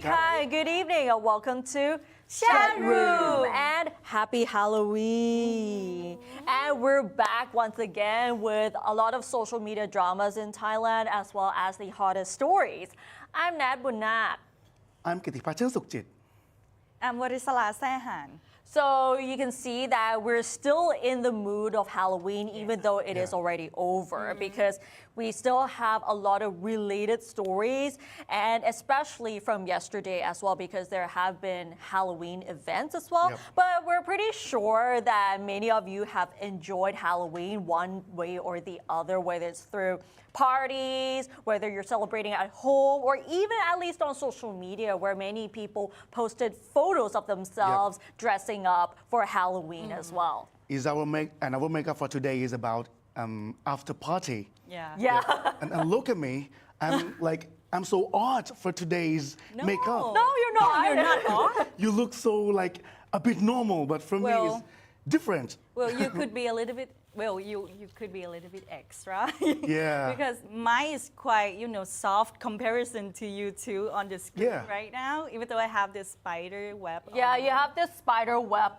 Hi, good evening and welcome to Chatroom and happy Halloween. And we're back once again with a lot of social media dramas in Thailand as well as the hottest stories. I'm Nat Bunat. I'm กิติพัฒน์เชื่อสุขจิต I'm Warisala Sahan. So you can see that we're still in the mood of Halloween even though it is already over because we still have a lot of related stories and especially from yesterday as well because there have been Halloween events as well. But we're pretty sure that many of you have enjoyed Halloween one way or the other, whether it's through parties, whether you're celebrating at home or even at least on social media where many people posted photos of themselves dressing up for Halloween as well. Is our makeup for today is about after party. Yeah. And look at me, I'm so odd for today's makeup. No, you're not. You're not odd. You look so like a bit normal, but for me it's different. Well, you could be a little bit. Well, you could be a little bit extra. Yeah. Because mine is quite, soft comparison to you two on the screen right now. Even though I have this spider web. Yeah, you have this spider web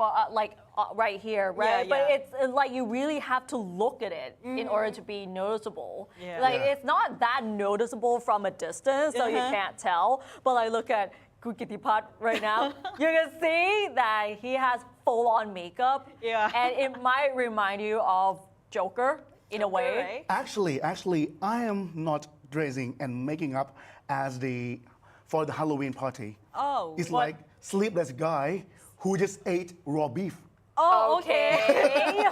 right here, right? Yeah, but it's like you really have to look at it in order to be noticeable. It's not that noticeable from a distance, so you can't tell. But I look at Kutipat right now, you can see that he has full-on makeup. Yeah. And it might remind you of Joker in a way. Right? Actually, I am not dressing and making up as for the Halloween party. Oh. It's like sleepless guy who just ate raw beef. Oh, okay.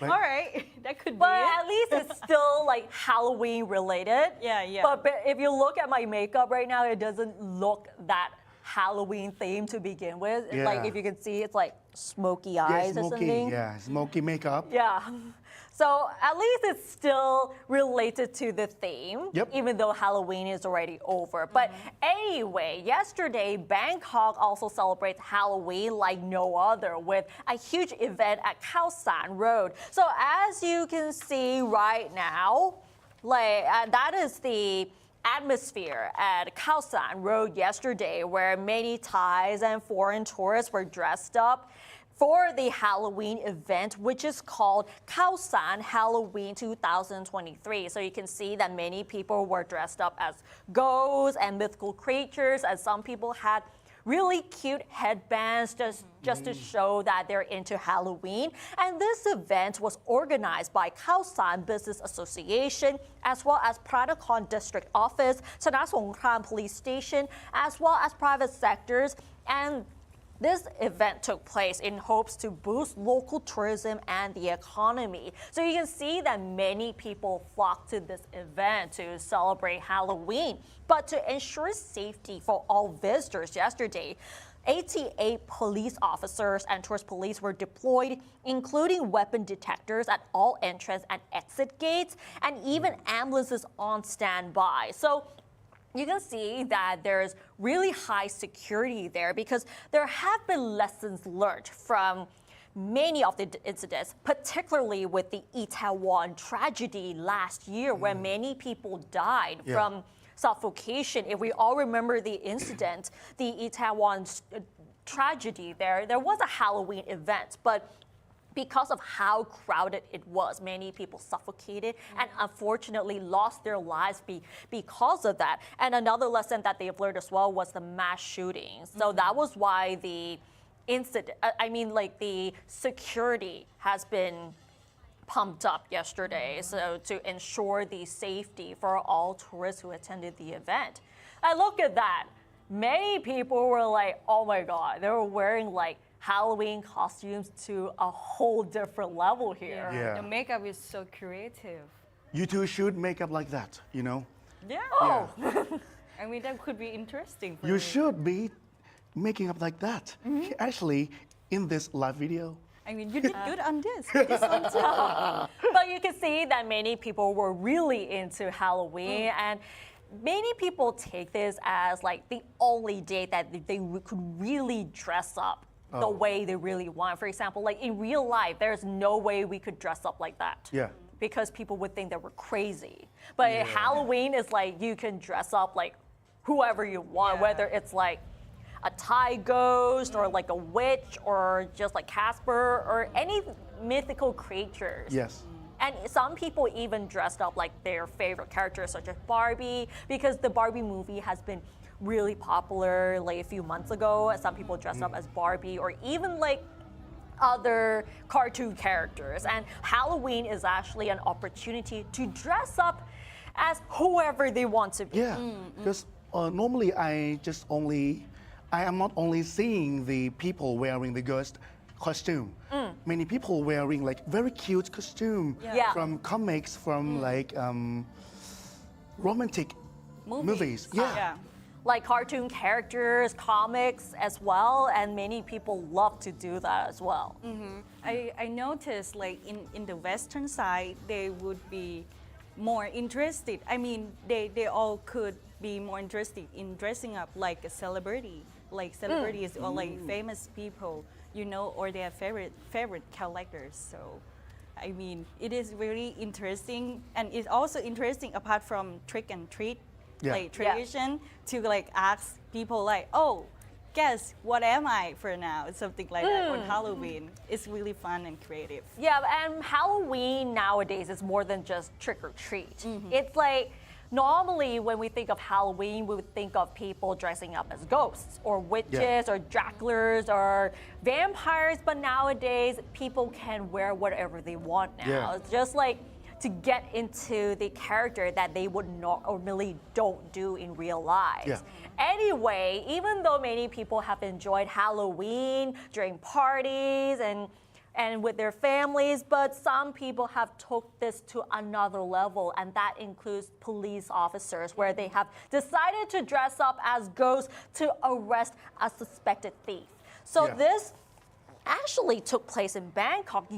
Right? All right. That could But be it. at least it's still like Halloween related. Yeah. But if you look at my makeup right now, it doesn't look that Halloween theme to begin with. Yeah. Like if you can see, it's like smoky eyes or something. Smoky makeup. Yeah. So at least it's still related to the theme, even though Halloween is already over. But anyway, yesterday, Bangkok also celebrates Halloween like no other with a huge event at Khaosan Road. So as you can see right now, that is the atmosphere at Khaosan Road yesterday where many Thais and foreign tourists were dressed up for the Halloween event, which is called Khaosan Halloween 2023. So you can see that many people were dressed up as ghosts and mythical creatures, and some people had really cute headbands just to show that they're into Halloween. And this event was organized by Khaosan Business Association, as well as Pratakon District Office, Chanasongkhram Police Station, as well as private sectors. And this event took place in hopes to boost local tourism and the economy. So you can see that many people flocked to this event to celebrate Halloween. But to ensure safety for all visitors yesterday, 88 police officers and tourist police were deployed, including weapon detectors at all entrance and exit gates, and even ambulances on standby. So you can see that there's really high security there because there have been lessons learned from many of the incidents, particularly with the Itaewon tragedy last year where many people died from suffocation. If we all remember the incident, the Itaewon tragedy there was a Halloween event, but because of how crowded it was, many people suffocated and unfortunately lost their lives because of that. And another lesson that they've learned as well was the mass shootings. So that was why the the security has been pumped up yesterday, so to ensure the safety for all tourists who attended the event. I look at that. Many people were like, oh my God, they were wearing like Halloween costumes to a whole different level here. Yeah. The makeup is so creative. You two should make up like that, Yeah. Oh. I mean, that could be interesting for You me. should be making up like that. Actually, in this live video. I mean, you did good on this. But you can see that many people were really into Halloween and many people take this as like the only day that they could really dress up the way they really want. For example, like in real life, there's no way we could dress up like that. Yeah. Because people would think that we're crazy. But Halloween is like you can dress up like whoever you want, Yeah. whether it's like a Thai ghost or like a witch or just like Casper or any mythical creatures. Yes. And some people even dressed up like their favorite characters, such as Barbie, because the Barbie movie has been really popular like a few months ago. Some people dressed up as Barbie or even like other cartoon characters. And Halloween is actually an opportunity to dress up as whoever they want to be. Yeah, because normally I am not only seeing the people wearing the ghost costume. Many people wearing like very cute costume Yeah. from comics, from like romantic movies. Yeah. Like cartoon characters, comics as well, and many people love to do that as well. I noticed like in the Western side, they would be more interested. I mean, they all could be more interested in dressing up like a celebrity, like celebrities or like famous people, you know, or their favorite characters. So, I mean, it is really interesting, and it's also interesting apart from trick and treat, like tradition, to like ask people like, oh, guess what am I for now? Something like that on Halloween. It's really fun and creative. Yeah, and Halloween nowadays is more than just trick or treat. It's like normally when we think of Halloween, we would think of people dressing up as ghosts or witches or Draculas or vampires, but nowadays people can wear whatever they want now. Yeah. It's just like to get into the character that they would not or really don't do in real lives. Yeah. Anyway, even though many people have enjoyed Halloween during parties and with their families, but some people have took this to another level, and that includes police officers, where they have decided to dress up as ghosts to arrest a suspected thief. So this actually took place in Bangkok,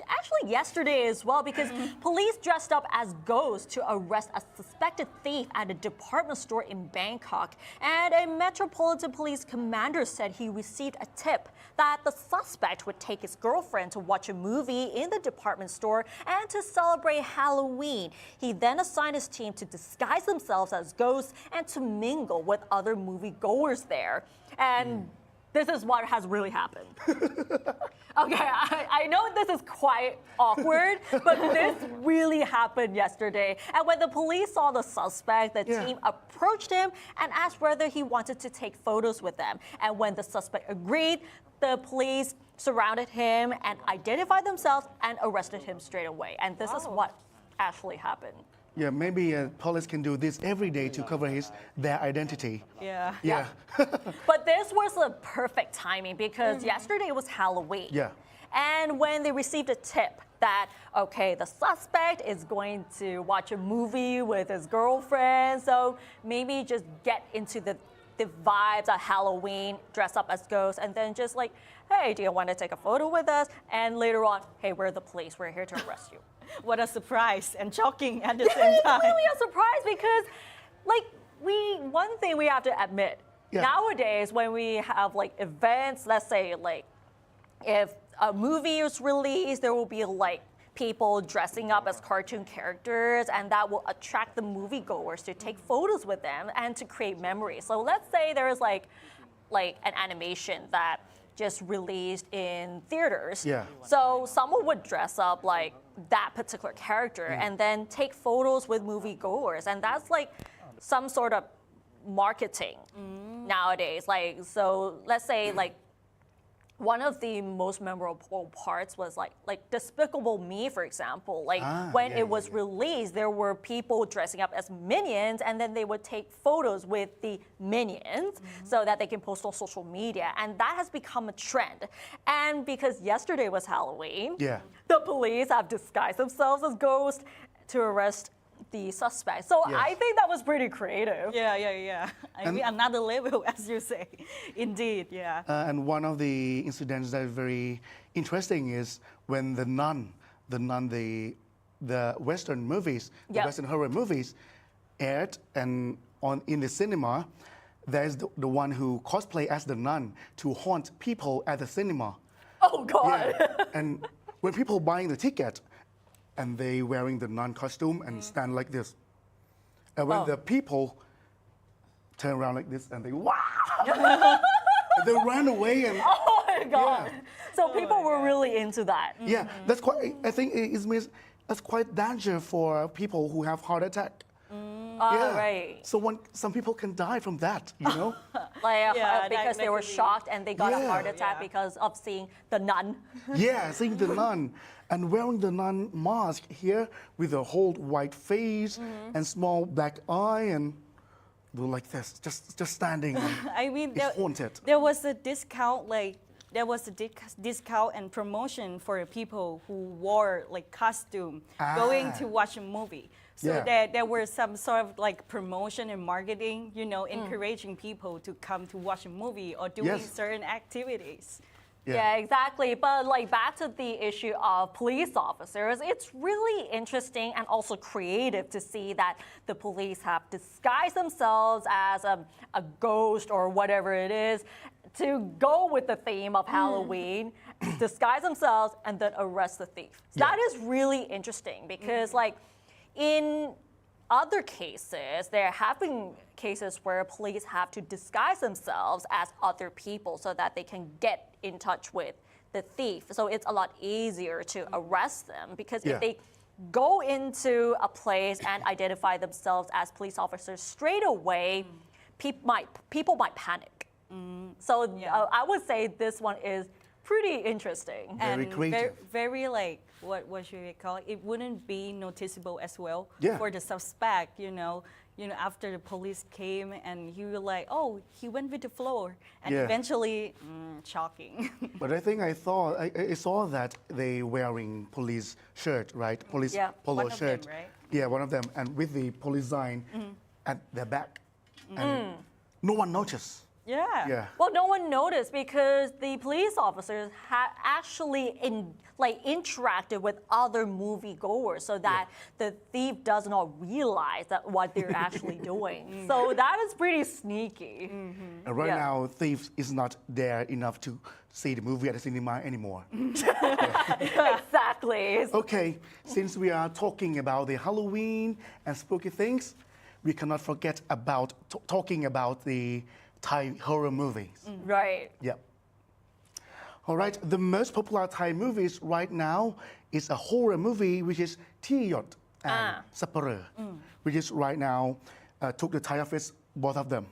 actually yesterday as well, because police dressed up as ghosts to arrest a suspected thief at a department store in Bangkok. And a Metropolitan Police commander said he received a tip that the suspect would take his girlfriend to watch a movie in the department store and to celebrate Halloween. He then assigned his team to disguise themselves as ghosts and to mingle with other moviegoers there. And this is what has really happened. Okay, I know this is quite awkward, but this really happened yesterday. And when the police saw the suspect, the team approached him and asked whether he wanted to take photos with them. And when the suspect agreed, the police surrounded him and identified themselves and arrested him straight away. And this is what actually happened. Yeah, maybe police can do this every day to cover their identity. Yeah. Yeah. But this was a perfect timing because yesterday was Halloween. Yeah. And when they received a tip that, okay, the suspect is going to watch a movie with his girlfriend, so maybe just get into the vibes of Halloween, dress up as ghosts, and then just like, hey, do you want to take a photo with us? And later on, hey, we're the police, we're here to arrest you. What a surprise and shocking at the same time. It's really a surprise because, like, one thing we have to admit, nowadays when we have like events, let's say like if a movie is released, there will be like people dressing up as cartoon characters, and that will attract the moviegoers to take photos with them and to create memories. So let's say there's like an animation that just released in theaters. Yeah. So someone would dress up like that particular character and then take photos with moviegoers, and that's like some sort of marketing nowadays. Like, so let's say like one of the most memorable parts was like Despicable Me, for example. Like when it was released, there were people dressing up as minions, and then they would take photos with the minions so that they can post on social media. And that has become a trend. And because yesterday was Halloween, the police have disguised themselves as ghosts to arrest the suspect. So I think that was pretty creative. Yeah. I mean, another level, as you say. Indeed, yeah. And one of the incidents that is very interesting is when the Nun, the Western movies, the Western horror movies aired, and in the cinema, there's the one who cosplay as the nun to haunt people at the cinema. Oh God. Yeah. And when people buying the ticket, and they wearing the nun costume and stand like this. And when the people turn around like this and they wow. And they ran away and Oh my God. Yeah. So people were really into that. yeah, that's quite. I think it means that's quite danger for people who have heart attack. Right. So some people can die from that, you know. Like Yeah, because that they were could be- shocked and they got a Yeah. heart attack Yeah. because of seeing the nun. Yeah, seeing the nun and wearing the nun mask here with a whole white face and small black eye and do like this, just standing. And I mean, it's haunted. there was a discount, like there was a discount and promotion for the people who wore like costume going to watch a movie. So Yeah. there were some sort of like promotion and marketing, you know, encouraging people to come to watch a movie or doing Yes. certain activities. Yeah, exactly. But like back to the issue of police officers, it's really interesting and also creative to see that the police have disguised themselves as a ghost or whatever it is to go with the theme of Halloween, disguise themselves and then arrest the thief. So Yeah. that is really interesting because like in other cases, there have been cases where police have to disguise themselves as other people so that they can get in touch with the thief. So it's a lot easier to arrest them because Yeah. if they go into a place and identify themselves as police officers straight away, people might panic. So I would say this one is pretty interesting. Very creative. Very like what should we call it? It wouldn't be noticeable as well Yeah. for the suspect. You know, after the police came and he was like, oh, he went with the flow, and Yeah. eventually, shocking. But I think I saw that they wearing police shirt, right? Police Yeah. polo One of them, shirt. right? Yeah, one of them, and with the police sign at their back, and no one noticed. Yeah. Yeah. Well, no one noticed because the police officers had actually interacted with other moviegoers so that the thief does not realize that what they're actually doing. So that is pretty sneaky. And right Yeah. now, thieves is not there enough to see the movie at the cinema anymore. Exactly. Okay, since we are talking about the Halloween and spooky things, we cannot forget about talking about the Thai horror movies. Right. Yep. All right, the most popular Thai movies right now is a horror movie which is Tiyot and Sapare, which is right now took the Thai office, both of them.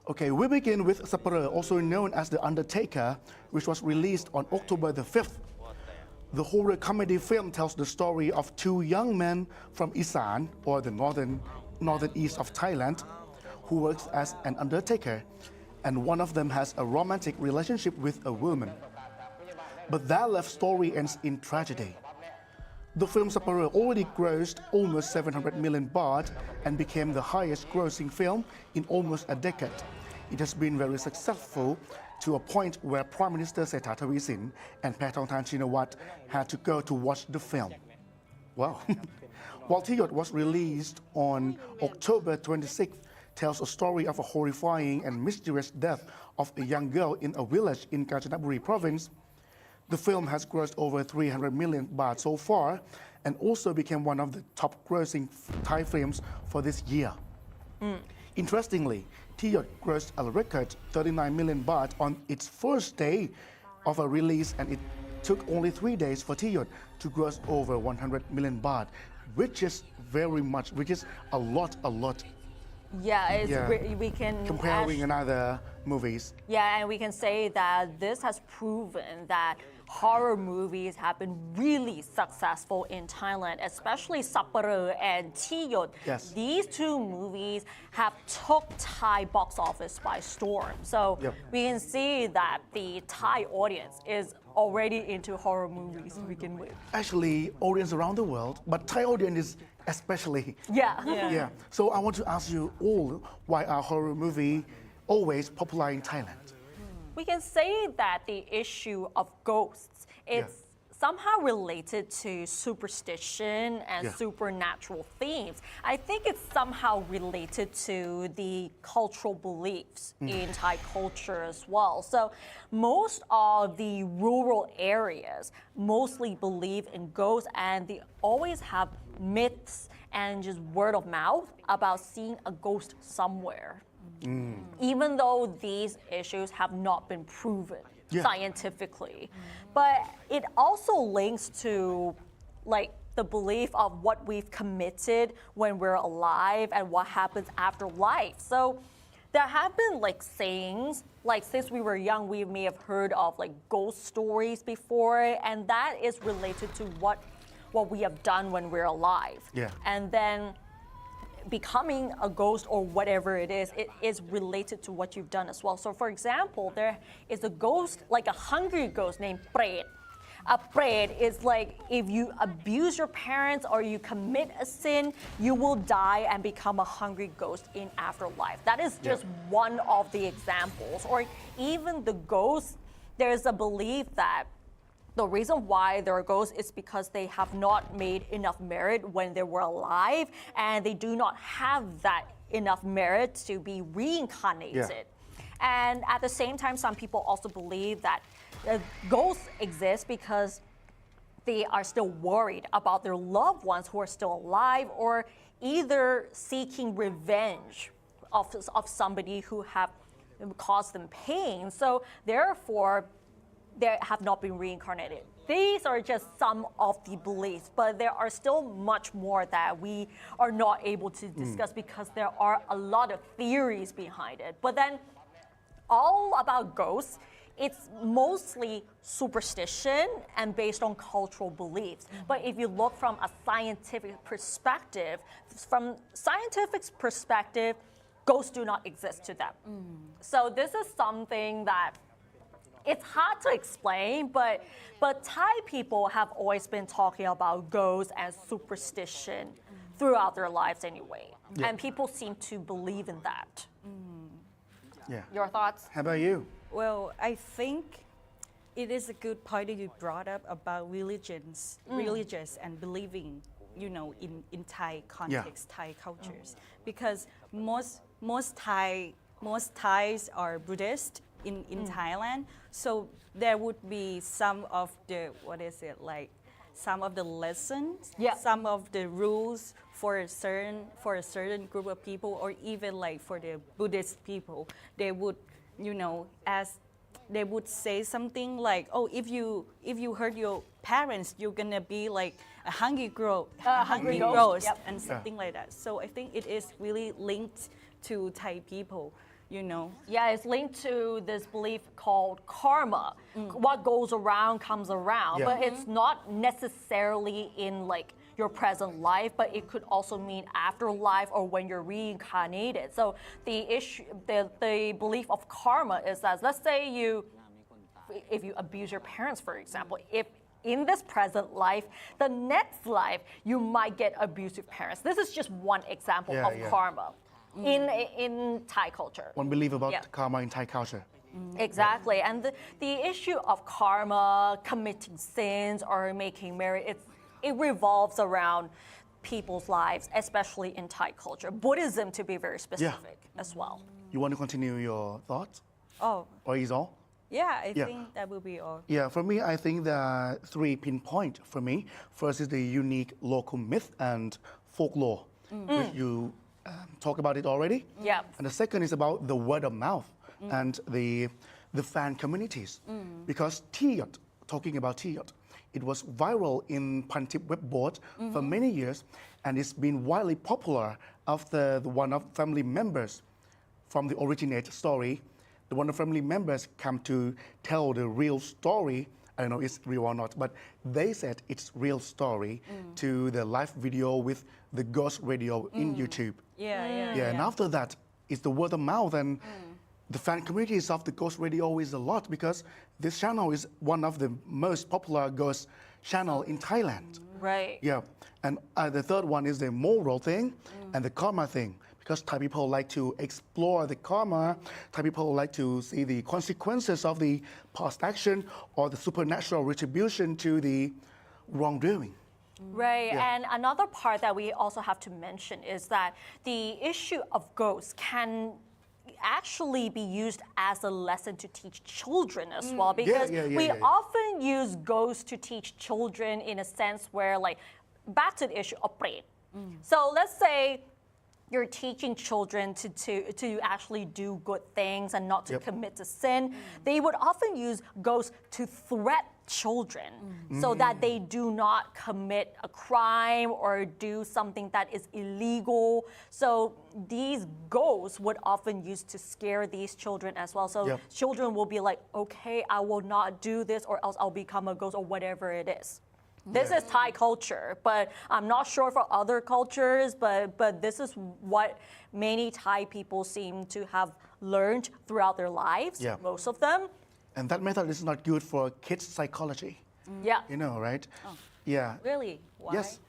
Okay, we begin with Sapare, also known as The Undertaker, which was released on October the 5th. The horror comedy film tells the story of two young men from Isan, or the northern east of Thailand, who works as an undertaker, and one of them has a romantic relationship with a woman. But their love story ends in tragedy. The film Sapare already grossed almost 700 million baht and became the highest grossing film in almost a decade. It has been very successful to a point where Prime Minister Sethar Thavisin and Paetongtarn Shinawatra had to go to watch the film. Wow. While Tiyot was released on October 26th, tells a story of a horrifying and mysterious death of a young girl in a village in Kanchanaburi province. The film has grossed over 300 million baht so far and also became one of the top grossing Thai films for this year. Interestingly, Tiyot grossed a record 39 million baht on its first day of a release, and it took only 3 days for Tiyot to gross over 100 million baht, which is very much, which is a lot. Yeah, it's Yeah. we can Comparing another movies. Yeah, and we can say that this has proven that horror movies have been really successful in Thailand, especially Sapare and Tiyot. Yes. These two movies have took Thai box office by storm. So Yep. we can see that the Thai audience is already into horror movies to begin with. Actually, audience around the world, but Thai audience is especially. Yeah. Yeah. So I want to ask you all, why are horror movie always popular in Thailand? We can say that the issue of ghosts, it's somehow related to superstition and Yeah. supernatural themes. I think it's somehow related to the cultural beliefs in Thai culture as well. So most of the rural areas mostly believe in ghosts, and they always have myths and just word of mouth about seeing a ghost somewhere. Even though these issues have not been proven scientifically. But it also links to like the belief of what we've committed when we're alive and what happens after life. So there have been like sayings, like since we were young, we may have heard of like ghost stories before, and that is related to what we have done when we're alive. Yeah. And then becoming a ghost or whatever it is related to what you've done as well. So for example, there is a ghost, like a hungry ghost named Pret. A Pret is like if you abuse your parents or you commit a sin, you will die and become a hungry ghost in afterlife. That is just one of the examples. Or even the ghosts, there's a belief that the reason why there are ghosts is because they have not made enough merit when they were alive, and they do not have that enough merit to be reincarnated. And at the same time, some people also believe that ghosts exist because they are still worried about their loved ones who are still alive, or either seeking revenge of somebody who have caused them pain. So therefore, they have not been reincarnated. These are just some of the beliefs, but there are still much more that we are not able to discuss because there are a lot of theories behind it. But then all about ghosts, it's mostly superstition and based on cultural beliefs. But if you look from a scientific perspective, ghosts do not exist to them. So this is something that it's hard to explain, but Thai people have always been talking about ghosts and superstition throughout their lives anyway. And people seem to believe in that. Your thoughts? How about you? Well, I think it is a good point that you brought up about religions and believing, in Thai context, Thai cultures, because most Thais are Buddhist in Thailand, so there would be some of the some of the lessons, some of the rules for a certain group of people, or even like for the Buddhist people, they would they would say something like, oh, if you hurt your parents, you're gonna be like a hungry ghost, and something like that. So I think it is really linked to Thai people. Yeah, it's linked to this belief called karma. What goes around comes around, but it's not necessarily in like your present life, but it could also mean afterlife or when you're reincarnated. So the belief of karma is that, let's say if you abuse your parents, for example, if in this present life, the next life, you might get abusive parents. This is just one example of karma. In Thai culture. One belief about karma in Thai culture. Exactly. And the issue of karma, committing sins, or making merit, it revolves around people's lives, especially in Thai culture. Buddhism, to be very specific, as well. You want to continue your thoughts? Oh. Or is all? Yeah, I think that will be all. Yeah, for me, I think there are 3 pinpoint for me. First is the unique local myth and folklore, which you talk about it already. Yeah. And the second is about the word of mouth and the fan communities. Because Tiot, talking about Tiot, it was viral in Pantip webboard for many years, and it's been widely popular after one of family members from the originate story. The one of family members come to tell the real story. I don't know if it's real or not, but they said it's real story to the live video with the ghost radio in YouTube. And after that, it's the word of mouth, and the fan communities of the ghost radio is a lot, because this channel is one of the most popular ghost channel in Thailand. Right. Yeah, and the third one is the moral thing and the karma thing, because Thai people like to explore the karma. Thai people like to see the consequences of the past action or the supernatural retribution to the wrongdoing. Right, and another part that we also have to mention is that the issue of ghosts can actually be used as a lesson to teach children as well, because we often use ghosts to teach children in a sense where, like, back to the issue of Pret. So let's say you're teaching children to actually do good things and not to commit to sin. They would often use ghosts to threat children so that they do not commit a crime or do something that is illegal. So these ghosts would often use to scare these children as well. So children will be like, okay, I will not do this or else I'll become a ghost or whatever it is. This is Thai culture, but I'm not sure for other cultures, but this is what many Thai people seem to have learned throughout their lives, most of them. And that method is not good for kids' psychology. Yeah. You know, right? Oh. Yeah. Really? Why? Yes.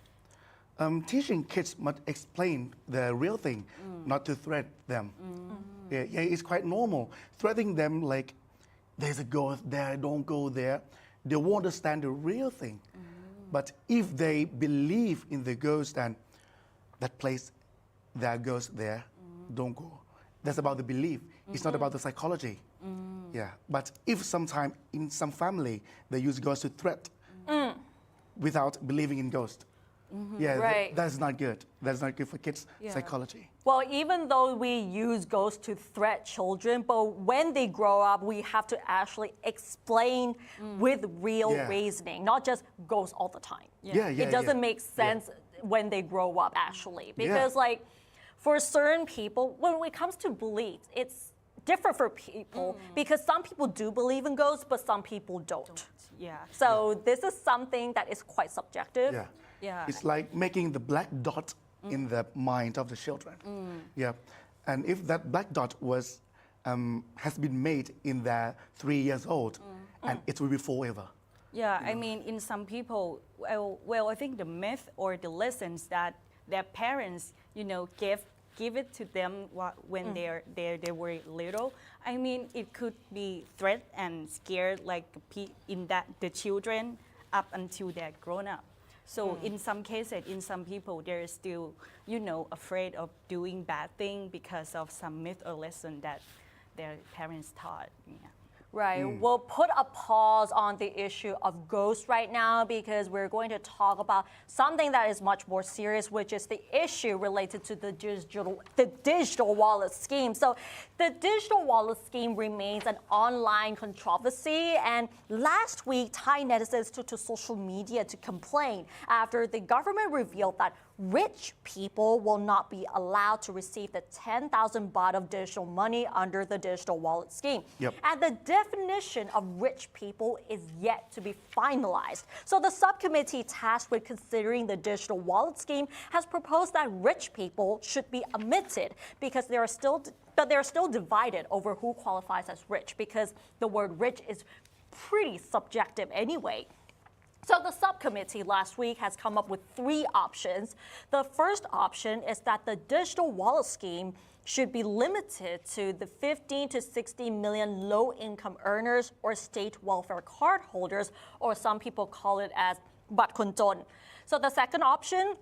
Teaching kids must explain the real thing, not to threat them. Yeah, it's quite normal. Threatening them like, there's a ghost there, don't go there. They won't understand the real thing. But if they believe in the ghost and that place, there are ghosts there, don't go. That's about the belief. It's not about the psychology. Yeah. But if sometime in some family, they use ghosts to threat without believing in ghosts. Right. That's not good. That's not good for kids' psychology. Well, even though we use ghosts to threat children, but when they grow up, we have to actually explain with real reasoning, not just ghosts all the time. It doesn't make sense when they grow up, actually. Because, like, for certain people, when it comes to beliefs, it's different for people because some people do believe in ghosts, but some people don't. So this is something that is quite subjective. It's like making the black dot in the mind of the children. And if that black dot was has been made in their 3 years old, and it will be forever. I mean, in some people, well, I think the myth or the lessons that their parents, give it to them when they were little. I mean, it could be threat and scared like in that the children up until they're grown up. So in some cases, in some people, they're still, afraid of doing bad thing because of some myth or lesson that their parents taught. Right. We'll put a pause on the issue of ghosts right now because we're going to talk about something that is much more serious, which is the issue related to the digital wallet scheme. So the digital wallet scheme remains an online controversy. And last week, Thai netizens took to social media to complain after the government revealed that rich people will not be allowed to receive the 10,000 baht of digital money under the digital wallet scheme. And the definition of rich people is yet to be finalized. So the subcommittee tasked with considering the digital wallet scheme has proposed that rich people should be omitted because they're still divided over who qualifies as rich because the word rich is pretty subjective anyway. So the subcommittee last week has come up with 3 options. The first option is that the digital wallet scheme should be limited to the 15 to 60 million low-income earners or state welfare card holders, or some people call it as Bat Kon Jon. So the second option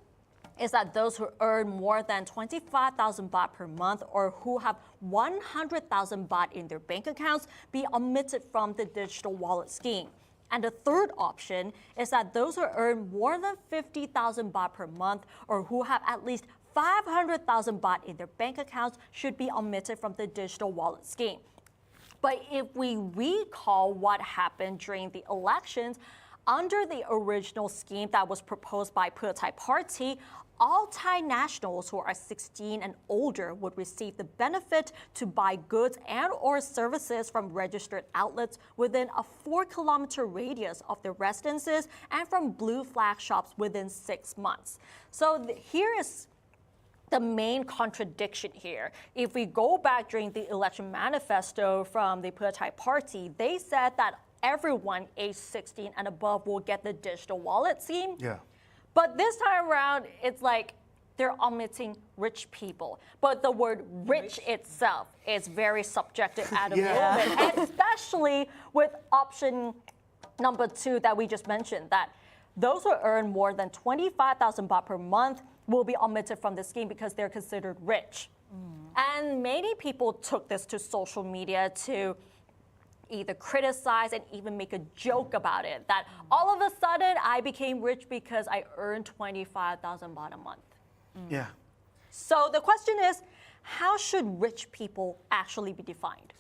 is that those who earn more than 25,000 baht per month or who have 100,000 baht in their bank accounts be omitted from the digital wallet scheme. And the third option is that those who earn more than 50,000 baht per month or who have at least 500,000 baht in their bank accounts should be omitted from the digital wallet scheme. But if we recall what happened during the elections, under the original scheme that was proposed by Pheu Thai Party, all Thai nationals who are 16 and older would receive the benefit to buy goods and or services from registered outlets within a 4-kilometer radius of their residences and from blue flag shops within 6 months. So here is the main contradiction here. If we go back during the election manifesto from the Pheu Thai Party, they said that everyone aged 16 and above will get the digital wallet scheme. But this time around, it's like they're omitting rich people. But the word rich itself is very subjective at the moment, and especially with option number 2 that we just mentioned, that those who earn more than 25,000 baht per month will be omitted from the scheme because they're considered rich. And many people took this to social media to either criticize and even make a joke about it, that all of a sudden I became rich because I earned 25,000 baht a month. Yeah. So the question is, how should rich people actually be defined?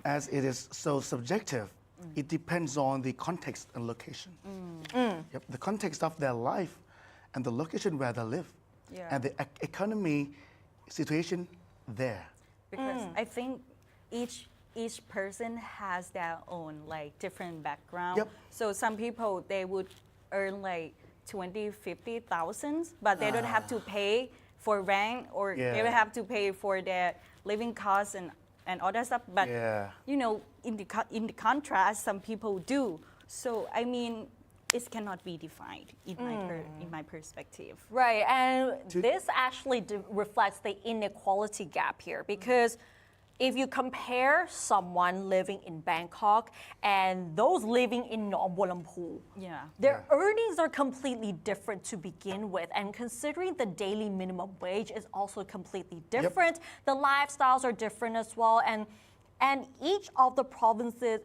As it is so subjective, it depends on the context and location. Yep, the context of their life and the location where they live, Yeah. and the economy situation there. Because I think each person has their own like different background. Yep. So some people they would earn like 20, 50,000, but they don't have to pay for rent or they don't have to pay for their living costs and all that stuff. But Yeah. you know, in the contrast, some people do. So I mean, it cannot be defined in my perspective. Right, and this actually reflects the inequality gap here because if you compare someone living in Bangkok and those living in Nong Bualampu, Yeah. their earnings are completely different to begin with. And considering the daily minimum wage is also completely different, the lifestyles are different as well. And each of the provinces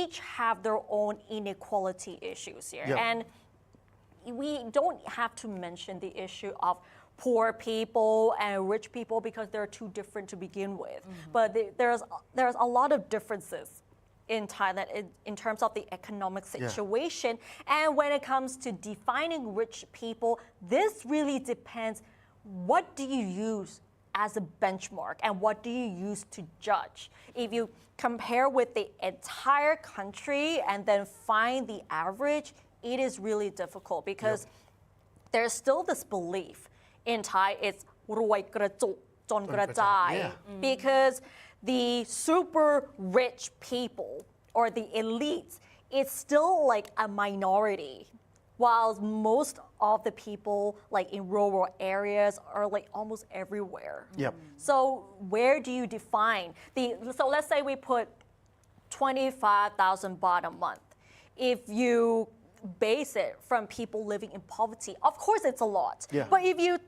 each have their own inequality issues here. Yep. And we don't have to mention the issue of poor people and rich people because they're too different to begin with. But there's a lot of differences in Thailand in terms of the economic situation. And when it comes to defining rich people, this really depends. What do you use as a benchmark and what do you use to judge? If you compare with the entire country and then find the average, it is really difficult because there's still this belief in Thai, it's รวยกระจุกจนกระจาย because the super rich people or the elites, it's still like a minority, while most of the people like in rural areas are like almost everywhere. Yep. So where do you define so let's say we put 25,000 baht a month. If you base it from people living in poverty, of course it's a lot. Yeah. But if you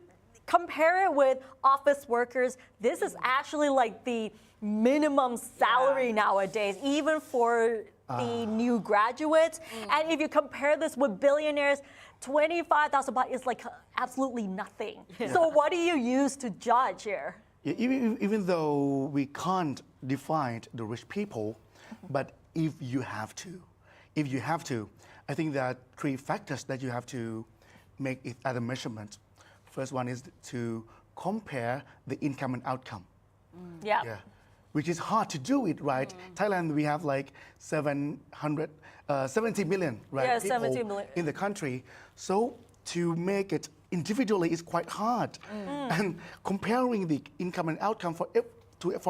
compare it with office workers, this is actually like the minimum salary nowadays, even for the new graduates. And if you compare this with billionaires, 25,000 baht is like absolutely nothing. So what do you use to judge here? Yeah, even though we can't define the rich people, but if you have to, I think there are three factors that you have to make it as a measurement. First one is to compare the income and outcome. Yeah. Which is hard to do it, right? Thailand, we have like 70 million, right? Yeah, people 70 million. in the country. So to make it individually is quite hard. And comparing the income and outcome for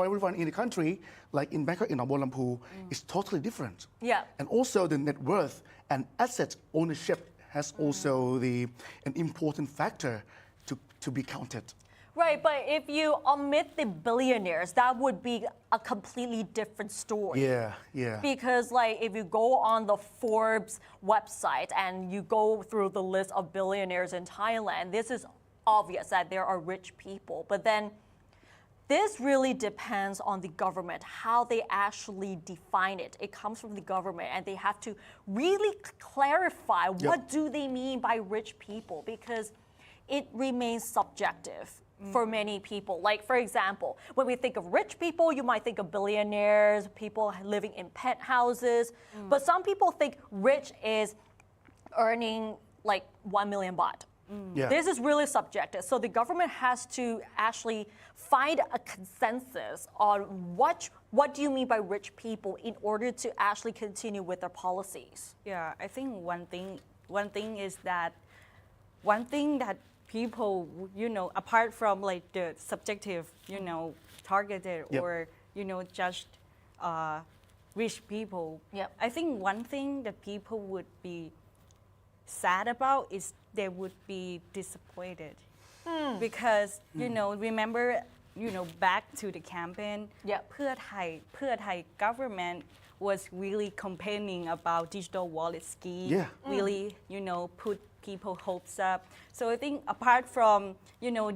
everyone in the country, like in Bangkok, in Nong Bualampu, is totally different. Yeah. And also the net worth and asset ownership has also an important factor to be counted. Right, but if you omit the billionaires, that would be a completely different story. Yeah. Because like if you go on the Forbes website and you go through the list of billionaires in Thailand, this is obvious that there are rich people. But then this really depends on the government, how they actually define it. It comes from the government and they have to really clarify what do they mean by rich people, because it remains subjective for many people. Like, for example, when we think of rich people, you might think of billionaires, people living in penthouses. But some people think rich is earning like 1 million baht. Yeah. This is really subjective. So the government has to actually find a consensus on what do you mean by rich people in order to actually continue with their policies. Yeah, I think one thing is that people, apart from like the subjective, targeted or, judged rich people. Yep. I think one thing that people would be sad about is they would be disappointed. Because, remember, back to the campaign, Yep. เพื่อไทย government was really campaigning about digital wallet scheme. Yeah. Really, put people hopes up. So I think apart from,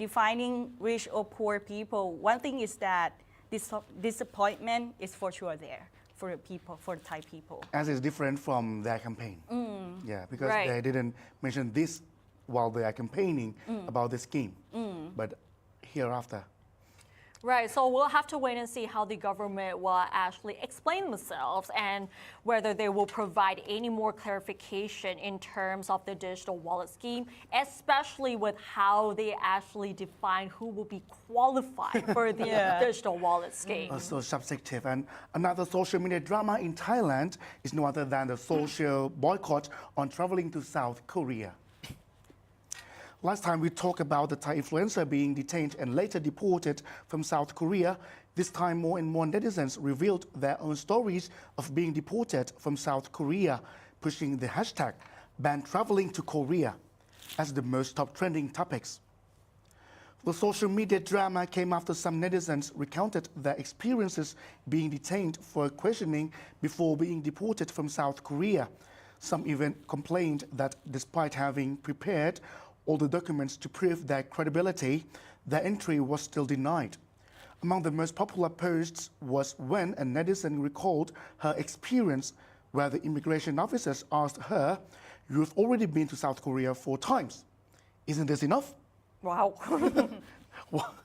defining rich or poor people, one thing is that disappointment is for sure there for the people, for the Thai people. As is different from their campaign. Yeah, because Right. they didn't mention this while they are campaigning about the scheme. But hereafter. Right, so we'll have to wait and see how the government will actually explain themselves and whether they will provide any more clarification in terms of the digital wallet scheme, especially with how they actually define who will be qualified for the digital wallet scheme. So subjective. And another social media drama in Thailand is no other than the social boycott on traveling to South Korea. Last time we talked about the Thai influencer being detained and later deported from South Korea. This time more and more netizens revealed their own stories of being deported from South Korea, pushing the hashtag ban traveling to Korea as the most top trending topics. The social media drama came after some netizens recounted their experiences being detained for questioning before being deported from South Korea. Some even complained that despite having prepared all the documents to prove their credibility, their entry was still denied. Among the most popular posts was when a netizen recalled her experience where the immigration officers asked her, "You've already been to South Korea 4 times. Isn't this enough?" Wow.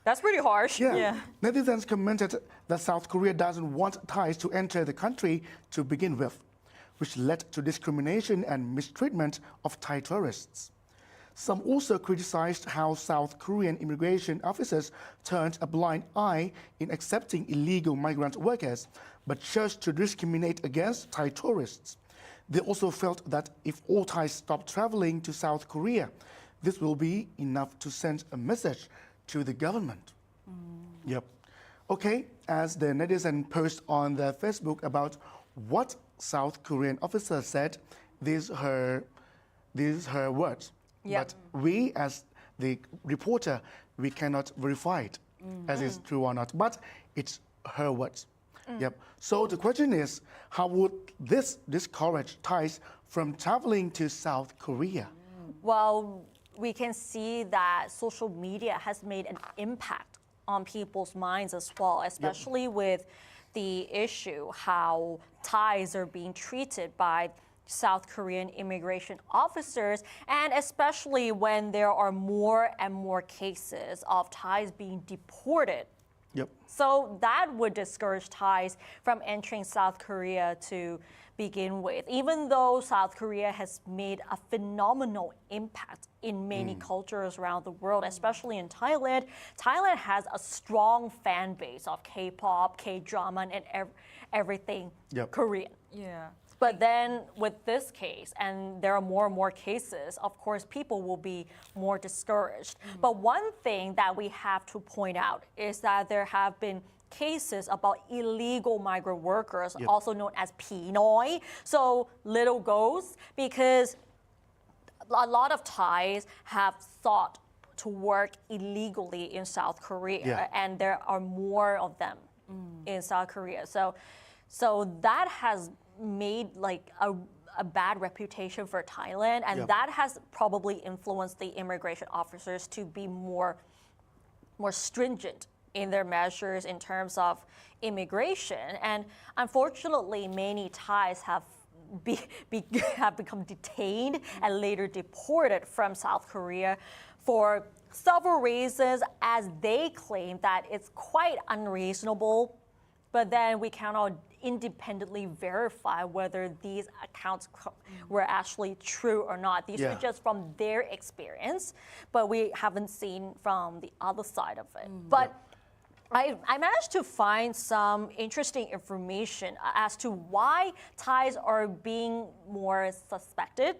That's pretty harsh. Yeah. Netizens commented that South Korea doesn't want Thais to enter the country to begin with, which led to discrimination and mistreatment of Thai tourists. Some also criticized how South Korean immigration officers turned a blind eye in accepting illegal migrant workers, but chose to discriminate against Thai tourists. They also felt that if all Thais stop traveling to South Korea, this will be enough to send a message to the government. Yep. Okay, as the netizen post on their Facebook about what South Korean officer said, these are her words. Yep. But we, as the reporter, we cannot verify it as it's true or not. But it's her words. Yep. So the question is, how would this discourage Thais from traveling to South Korea? Well, we can see that social media has made an impact on people's minds as well, especially with the issue how Thais are being treated by South Korean immigration officers, and especially when there are more and more cases of Thais being deported. Yep. So that would discourage Thais from entering South Korea to begin with, even though South Korea has made a phenomenal impact in many cultures around the world, especially in Thailand. Thailand has a strong fan base of K-pop, K-drama, and everything Korean. Yeah. But then with this case, and there are more and more cases, of course, people will be more discouraged. But one thing that we have to point out is that there have been cases about illegal migrant workers, also known as Pinoy, so little ghosts, because a lot of Thais have sought to work illegally in South Korea, and there are more of them in South Korea. So that has made like a bad reputation for Thailand, and that has probably influenced the immigration officers to be more stringent in their measures in terms of immigration. And unfortunately, many Thais have become detained and later deported from South Korea for several reasons, as they claim that it's quite unreasonable. But then we cannot independently verify whether these accounts were actually true or not. These are just from their experience, but we haven't seen from the other side of it. But I managed to find some interesting information as to why Thais are being more suspected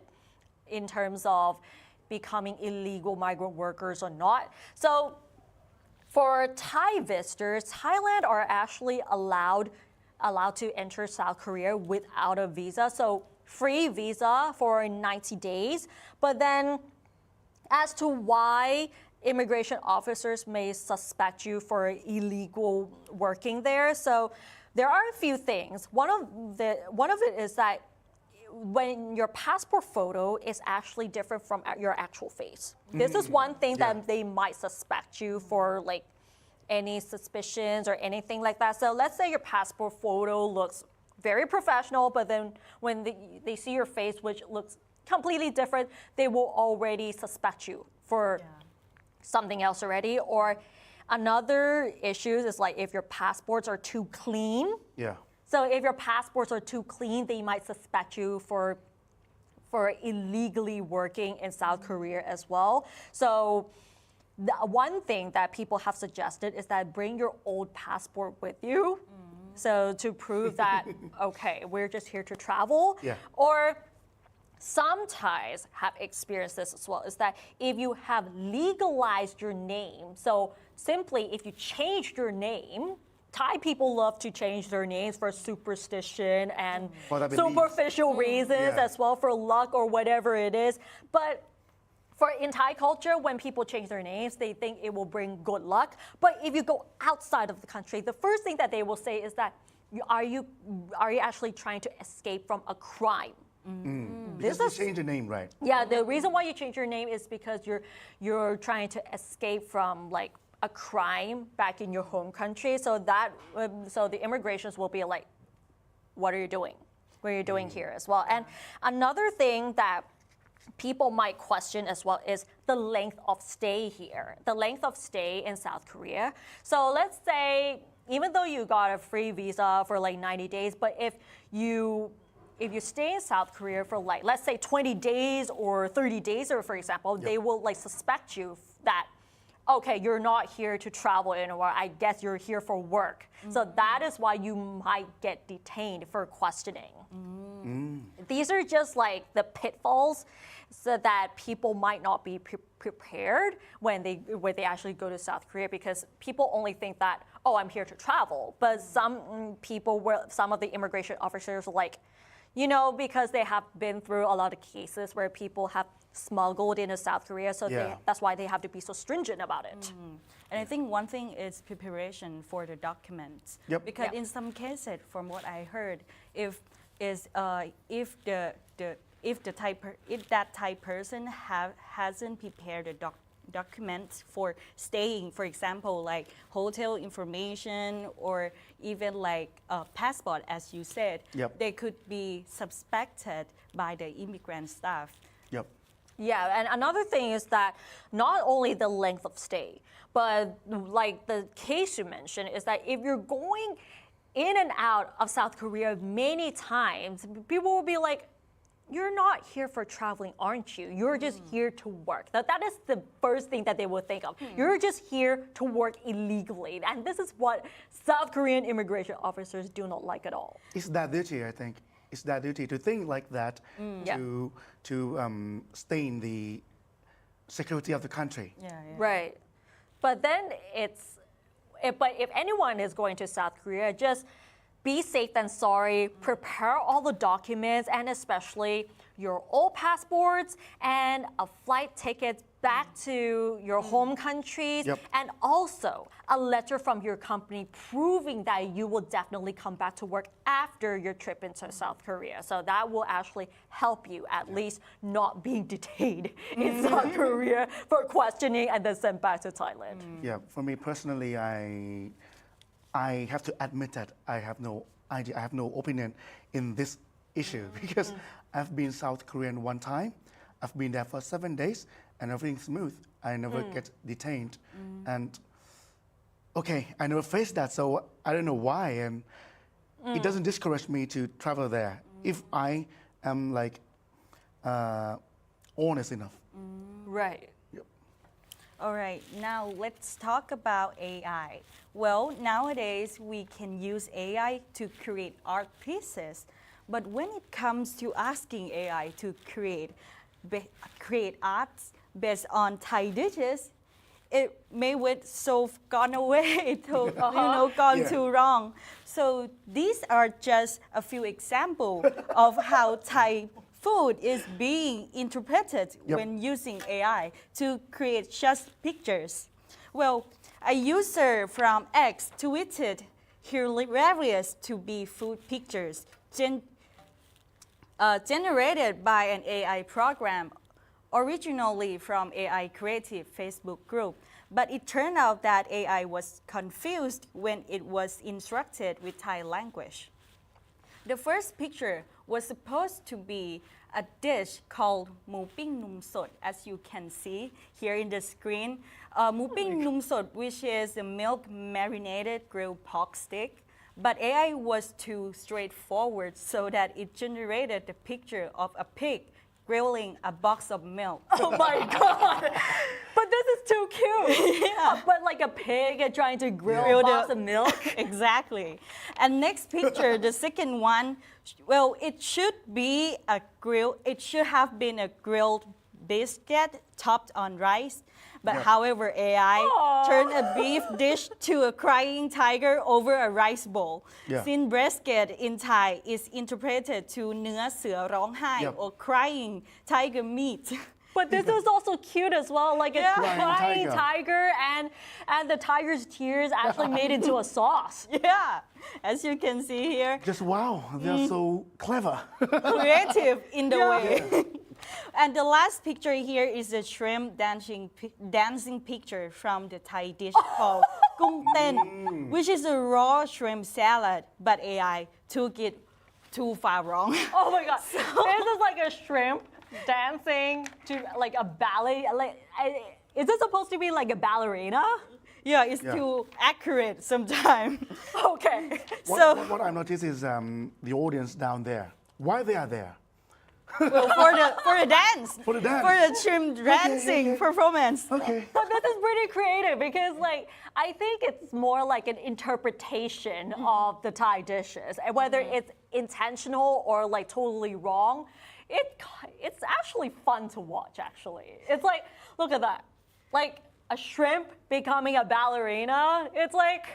in terms of becoming illegal migrant workers or not. So for Thai visitors, Thailand are actually allowed to enter South Korea without a visa. So free visa for 90 days. But then as to why immigration officers may suspect you for illegal working there, so there are a few things. One of it is that when your passport photo is actually different from your actual face. This is one thing that they might suspect you for, like any suspicions or anything like that. So let's say your passport photo looks very professional, but then when they see your face, which looks completely different, they will already suspect you for something else already. Or another issue is like if your passports are too clean. Yeah. So if your passports are too clean, they might suspect you for illegally working in South Korea as well. So the one thing that people have suggested is that bring your old passport with you. So to prove that, okay, we're just here to travel. Yeah. Or some Thais have experienced this as well, is that if you have legalized your name, so simply if you changed your name, Thai people love to change their names for superstition and For the beliefs. superficial reasons Yeah. as well, for luck or whatever it is. But in Thai culture, when people change their names, they think it will bring good luck. But if you go outside of the country, the first thing that they will say is that, are you actually trying to escape from a crime? Because you change the name, right? Yeah, the reason why you change your name is because you're trying to escape from like a crime back in your home country. So the immigrations will be like, what are you doing? What are you doing here as well? And another thing that people might question as well is the length of stay here, the length of stay in South Korea. So let's say, even though you got a free visa for like 90 days, but if you stay in South Korea for like, let's say 20 days or 30 days, or for example, they will like suspect you that, okay, you're not here to travel anymore. I guess you're here for work. So that is why you might get detained for questioning. These are just like the pitfalls so that people might not be prepared when they actually go to South Korea, because people only think that, oh, I'm here to travel. But some of the immigration officers are like, because they have been through a lot of cases where people have smuggled into South Korea, so that's why they have to be so stringent about it. And I think one thing is preparation for the documents. Yep. Because in some cases, from what I heard, if that Thai person hasn't prepared the documents for staying, for example, like hotel information or even like a passport, as you said, they could be suspected by the immigrant staff. Yep. Yeah, and another thing is that not only the length of stay, but like the case you mentioned is that if you're going in and out of South Korea many times, people will be like, you're not here for traveling, aren't you? You're just here to work. That is the first thing that they will think of. You're just here to work illegally. And this is what South Korean immigration officers do not like at all. It's that duty, I think. It's that duty to think like that, to stay in the security of the country. Right. But then if anyone is going to South Korea, just be safe than sorry, prepare all the documents, and especially your old passports and a flight ticket back to your home countries, and also a letter from your company proving that you will definitely come back to work after your trip into South Korea. So that will actually help you at least not being detained in South Korea for questioning and then sent back to Thailand. Yeah, for me personally, I have to admit that I have no idea, I have no opinion in this issue because I've been South Korean one time. I've been there for 7 days and everything's smooth. I never get detained. And okay, I never faced that, so I don't know why. And it doesn't discourage me to travel there if I am like honest enough. Right. All right, now let's talk about AI. Well, nowadays we can use AI to create art pieces, but when it comes to asking AI to create arts based on Thai dishes, it may with so gone away, gone too wrong. So these are just a few examples of how Thai food is being interpreted when using AI to create just pictures. Well, a user from X tweeted hilarious to be food pictures generated by an AI program originally from AI Creative Facebook group. But it turned out that AI was confused when it was instructed with Thai language. The first picture was supposed to be a dish called หมูปิ้งนมสด as you can see here in the screen. หมูปิ้งนมสด which is a milk marinated grilled pork stick. But AI was too straightforward so that it generated the picture of a pig grilling a box of milk. Oh my god! But this is too cute. Yeah. But like a pig trying to grill a box of milk. Exactly. And next picture, the second one, well, it should be a grill. It should have been a grilled biscuit topped on rice. But however, AI turned a beef dish to a crying tiger over a rice bowl. Since brisket in Thai is interpreted to เนื้อเสือร้องไห้ or crying tiger meat. But this is also cute as well, like a crying tiger, and the tiger's tears actually made into a sauce. Yeah, as you can see here. Just wow, they're so clever. Creative in the way. And the last picture here is a shrimp dancing picture from the Thai dish called Kung Ten, which is a raw shrimp salad, but AI took it too far wrong. Oh my god, this is like a shrimp dancing to like a ballet. Like, is this supposed to be like a ballerina? Yeah, it's too accurate sometimes. Okay. What I noticed is the audience down there. Why they are there? Well, for the dance. For the dance. For the shrimp dancing performance. Okay. But this is pretty creative because like I think it's more like an interpretation of the Thai dishes, and whether it's intentional or like totally wrong. It's actually fun to watch. Actually, it's like look at that, like a shrimp becoming a ballerina. It's like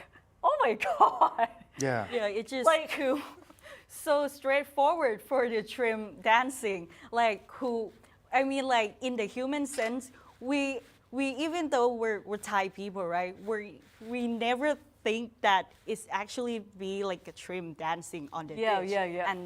oh my god. Yeah, it's just like so straightforward for the shrimp dancing. Like like in the human sense, we even though we're Thai people, right? We never think that it's actually be like a shrimp dancing on the dish. Yeah. And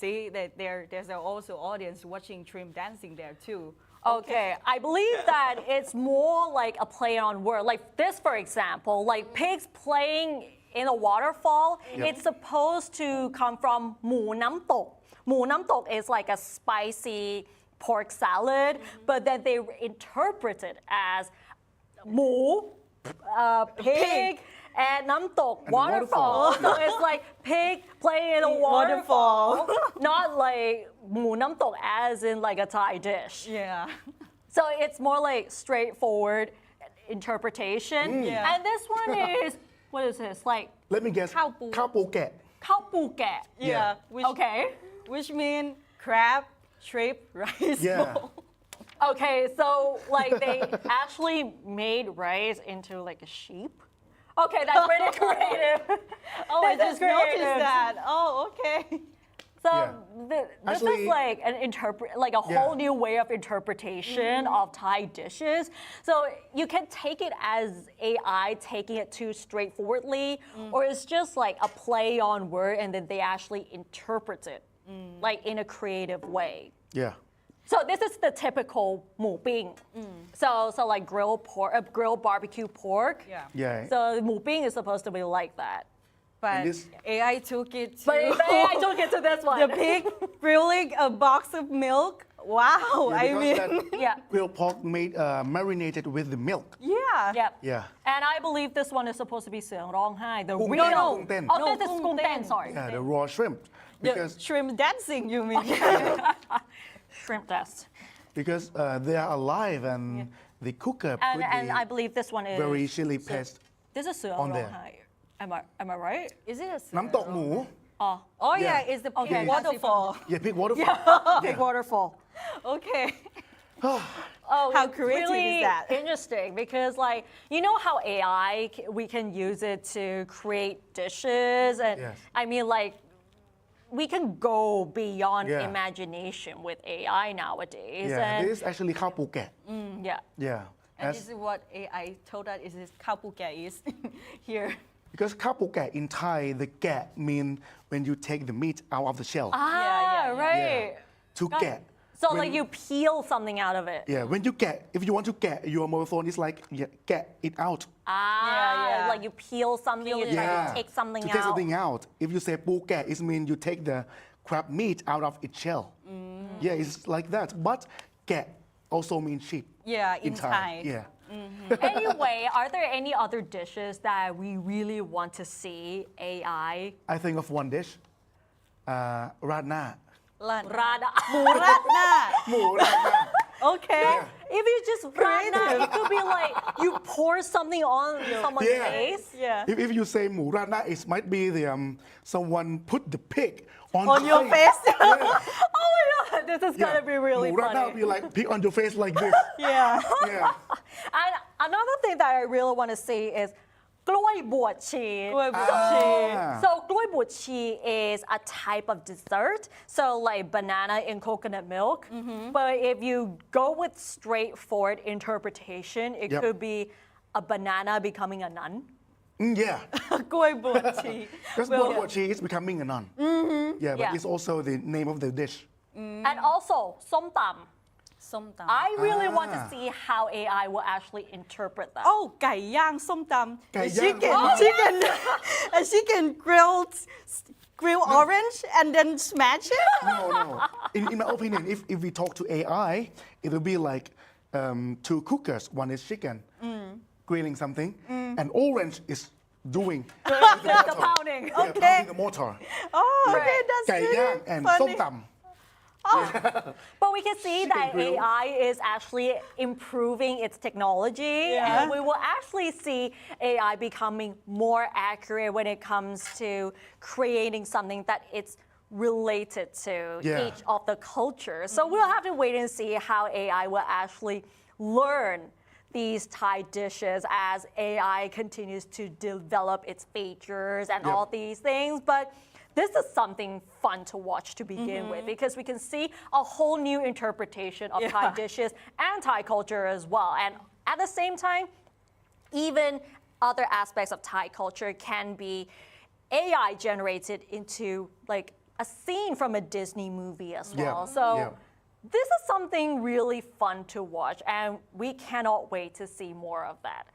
see that there's also audience watching shrimp dancing there too. Okay, I believe that it's more like a play on word. Like this, for example, like pigs playing in a waterfall. It's supposed to come from หมูน้ำตก หมูน้ำตก is like a spicy pork salad, but then they interpret it as หมู pig, and น้ำตก waterfall. So it's like pig playing in a waterfall, not like หมูน้ำตก as in like a Thai dish. Yeah. So it's more like straightforward interpretation. And this one is, what is this? Like, let me guess. ข้าวปู ข้าวปูแกะ ข้าวปูแกะ Okay. Which mean crab, shrimp, rice bowl. Okay, so like they actually made rice into like a sheep. Okay, that's pretty creative. Oh, I just noticed that. Oh, okay. So this is like like a whole new way of interpretation of Thai dishes. So you can take it as AI taking it too straightforwardly, or it's just like a play on word, and then they actually interpret it like in a creative way. Yeah. So this is the typical หมูปิ้ง So like grilled barbecue pork. Yeah. So หมูปิ้ง is supposed to be like that. But AI took it to I took it to this one. the pig grilling a box of milk. Wow, I mean, grilled pork made marinated with the milk. Yeah. And I believe this one is supposed to be เสือร้องไห้ the Kung real. Ten. Kung Ten. Oh, this is Kung Ten, sorry. Yeah, the raw shrimp. The Because shrimp dancing, you mean? Shrimp dust. Because they are alive and the cooker put And I believe this one is very chili paste. This is เสือร้องไห้ Am I right? Is it a น้ำตกหมู Oh yeah, it's the pig waterfall. Yeah, pig waterfall. Big waterfall. Okay. Oh, How it's creative really is that? Interesting because like you know how AI we can use it to create dishes and I mean like we can go beyond imagination with AI nowadays. Yeah, this is actually ข้าวปูแกะ Yeah. And this is what AI told us is this kapuke is here. Because ข้าวปูแกะ in Thai, the แกะ mean when you take the meat out of the shell. Right. To แกะ. So like you peel something out of it. Yeah, when you แกะ, if you want to แกะ, your mobile phone is like แกะ it out. Like you peel something, you try to take something to out. take something out. If you say ปูแกะ, it means you take the crab meat out of its shell. Yeah, it's like that. But get also means sheep. Yeah, in Thai. Yeah. Anyway, are there any other dishes that we really want to see AI? I think of one dish. Radna. Rada. หมูราดหน้า Hmu radna. Okay. If you just rada, it could be like you pour something on someone's Yeah. face. Yeah. If you say Hmu radna, it might be the someone put the pig on your the face. Yeah. Oh my god, this is gonna be really Hmu radna will funny. be like pig on your face like this. Yeah. Yeah. And another thing that I really want to see is กล้วยบวชชี กล้วยบวชชี So กล้วยบวชชี is a type of dessert. So like banana in coconut milk. But if you go with straightforward interpretation, it Yep. could be a banana becoming a nun. Yeah. กล้วยบวชชี Because what she is becoming a nun. Yeah, but Yeah. it's also the name of the dish. And also ส้มตำ ส้มตำ I really want to see how AI will actually interpret that. Oh ไก่ย่างส้มตำ ไก่ And ย่าง chicken chicken and chicken grill orange and then smash it No. In my opinion, if we talk to AI, it will be like two cookers. One is chicken, grilling something, and orange is doing The pounding. Yeah, Okay. pounding the mortar. Oh okay Right. that's ไก่ย่าง really and funny ส้มตำ But we can see Chicken that grill. AI is actually improving its technology, Yeah. and we will actually see AI becoming more accurate when it comes to creating something that it's related to Yeah. each of the cultures. So we'll have to wait and see how AI will actually learn these Thai dishes as AI continues to develop its features and Yep. all these things. But this is something fun to watch to begin with because we can see a whole new interpretation of Thai Yeah. dishes and Thai culture as well. And at the same time, even other aspects of Thai culture can be AI generated into like a scene from a Disney movie as Yeah. well. So Yeah. this is something really fun to watch, and we cannot wait to see more of that.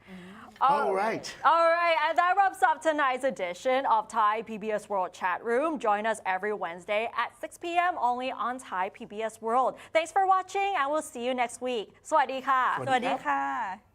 All right. All right, and that wraps up tonight's edition of Thai PBS World Chat Room. Join us every Wednesday at 6 p.m. only on Thai PBS World. Thanks for watching, and we'll see you next week. สวัสดีค่ะ สวัสดีค่ะ